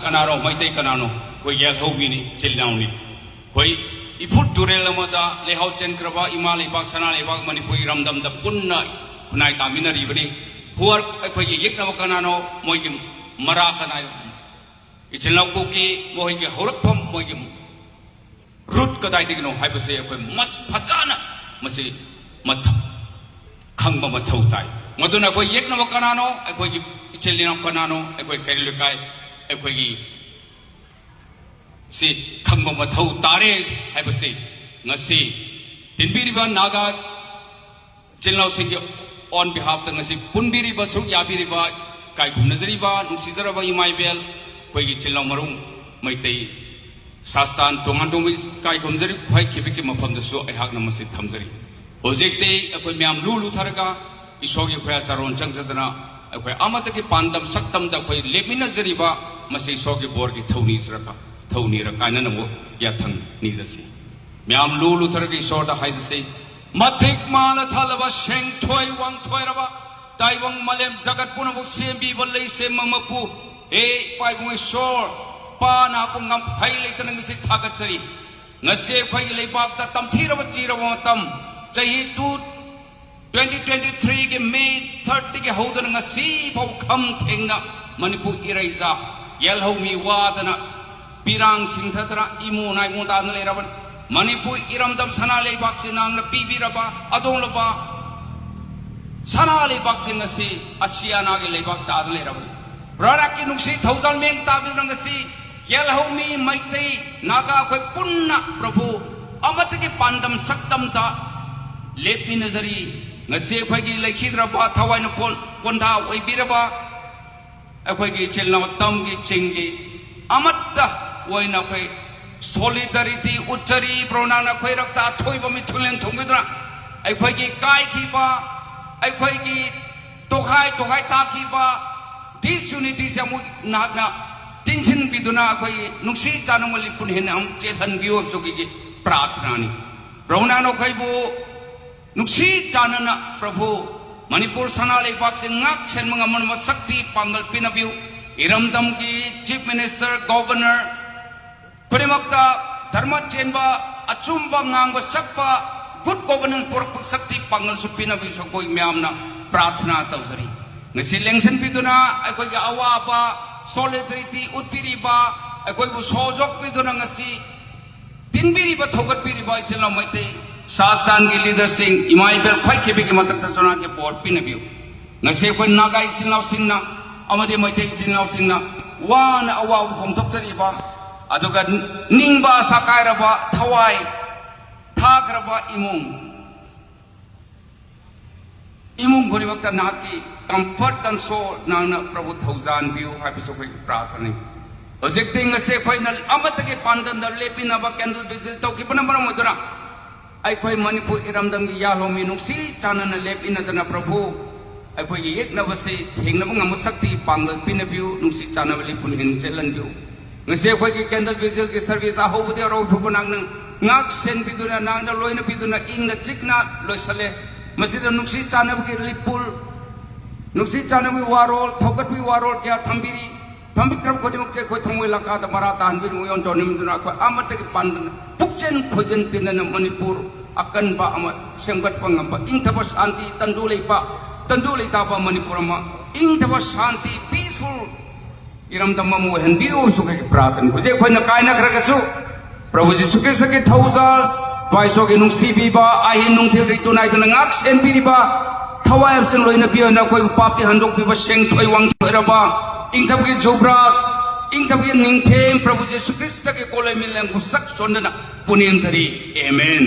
कनानो मैतै कनानो कोई यालहौगिनी चिल्लाउनी कोई इफुट तुरेल मदा लेहाउ चेनक्रबा इमा लेबाक सना लेबाक मणिपुरी रमदमदा पुन्ना खुनाई तामिनरिबनी हुआर अखोई येकनब कनानो मोइगी मरा कनाय इचिलनाउ कुकी मोइगी हौरकफम मोइगी रूट कदाइदिगनो हाइबसे अखोई मस फजाना मसी मथ खंगबा मथौ ताई मदुना अखोई येकनब कनानो अखोई इचिलनाउ कनानो अखोई कैलुकाय अखोई सी खंगबा मथौ तारे हाइबसे ngasi tinbiriba naga chilnaw singi on behalf ta ngasi punbiriba su yabiriba kai gunazariba nusizaraba imaibel koigi chilnaw marung maitai sastan tongan tongbi kai gumjari khwai khibiki mafam da su ai hak namasi thamjari project te akoi myam lulu tharaga isogi khya charon changjadana akoi amata ki pandam saktam da koi lemina jariba masi isogi bor ki thoni sraka thoni ra kaina namo yathang nijasi म्याम लूलू थरगी सोटा हाइज से मथिक मान थलवा शेंग थोय वंग थोयरवा ताइवंग मलेम जगत पुनबुक सेबी बल्लै से ममपु ए पाइबुंग सोर पाना पुंगम फाइ लेतन ngisi थागचरी ngase khoi leibak ta tamthirwa chirwa tam chahi 2023 के मे 30 के होदन ngasi phau kham thengna manipur iraija yelhomi wadana pirang singthatra imu nai mutan leraban Manipur इरमदम सना लेबाक से नांगना पीबीरबा अदोंलबा सना लेबाक से ngasi आसियाना के लेबाक ताद लेरबा ब्रारा की नुक्सी थौजल मेंग ताबिर ngasi यलहौमी मैतै नागा कोई पुन्ना प्रभु अमत के पांडम सक्तम ता लेपि नजरी ngasi खोई की लेखिद्रबा थवाइन फोन कोंधा ओइबिरबा अखोई की चेलना तम की चिंगी अमत ओइना खोई solidarity uchari pronana khoi rakta thoi ba mi thulen thongidra ai khoi gi kai khi ba ai khoi gi tokhai ta khi ba disunity se mu na tension biduna khoi nuksi chanamali pun hen am chehan biu so gi प्रार्थना ni pronana khoi bu nuksi chanana prabhu manipur sana lepak se ngak chen mangamon ma sakti pangal pinabiu iramdam ki chief minister governor Primakta dharma chenba achumba ngang sakpa good governance pork sakti pangal supina biso koi myamna प्रार्थना tawsari ngasi election biduna akoi ga awa ba solidarity utpiri ba akoi bu sojok biduna ngasi tinbiri ba thogat biri ba chelo maite sastan gi leader sing imai bel khoi khebe gi matak ta sona ke board pinabiu ngasi koi nagai chilnaw singna amade maite chilnaw singna wan awa phom thokchari ba aduga ningba sakairaba thawai thagraba imung goribakta naki comfort and soul nana prabhu thaujan biu habiso koi prathana hojek ting se final amatake pandan da lepina ba candle vigil to ki bana bana modura ai koi manipur iramdam gi yalomi nuksi chanana lepina dana prabhu ai koi yek na base thengna ngam sakti pangal pinabiu nuksi chanana lipun hin chelan biu ngase khoi ki candle vigil ki service a hobudi ro phubunang ngak sen biduna nang da loina biduna ing na chikna loisale masida nuksi chanab ki lipul nuksi chanab ki warol thokat bi warol kya thambiri thambikram khodi mukche khoi thangoi laka da marata hanbir muyon jonim duna ko amata ki pandan pukchen khojen tinana manipur akan ba ama semgat pangamba ing thaba shanti tandulei ta ba manipur ma ing thaba shanti peaceful Iram तम मोहन बियो सुखे प्रार्थना बुझे खोई न काय न खरगसु प्रभु जी सुखे सके थौजाल पाइसो के नुंसी बीबा आहि नुंथिल रितु नाय दन ngak sen biriba thawai absen loina biyo na koi papti handok biba seng thoi wang thoiraba ingthap ki jobras ingthap ki ningthem प्रभु जी सुखे सके कोले Milam गुsak sondana punim jari amen